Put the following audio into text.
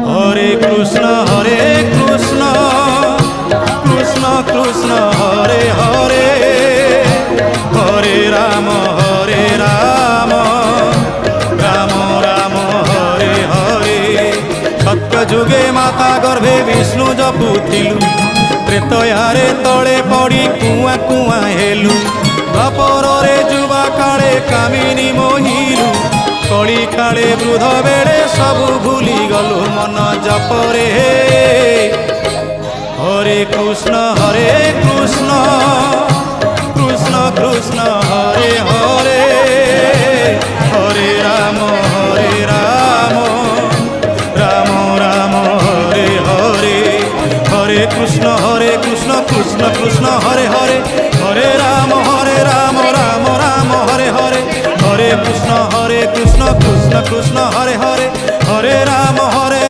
হরে কৃষ্ণ কৃষ্ণ কৃষ্ণ হরে হরে, হরে রাম রাম রাম হরে হরে। সত্য যুগে মাতা গর্ভে বিষ্ণু জপুଥିଲୁ, ତ୍ରେତୟାରେ ତଳେ ପଡ଼ି କୁଆଁ କୁଆଁ ହେଲୁ, ଦ୍ୱାପରରେ ଯୁବା କାଳେ କାମିନୀ ମୋହିଲୁ, କଳି କାଳେ ବୃଦ୍ଧ ବେଳେ ସବୁ ଭୁଲି ଗଲୁ ମନ ଜପରେ। হরে কৃষ্ণ কৃষ্ণ কৃষ্ণ হরে হরে, হরে রাম রাম রাম হরে হরে। হরে কৃষ্ণ কৃষ্ণ কৃষ্ণ হরে হরে, হরে রাম রাম রাম হরে হরে। হরে কৃষ্ণ কৃষ্ণ কৃষ্ণ কৃষ্ণ হরে হরে, হরে রাম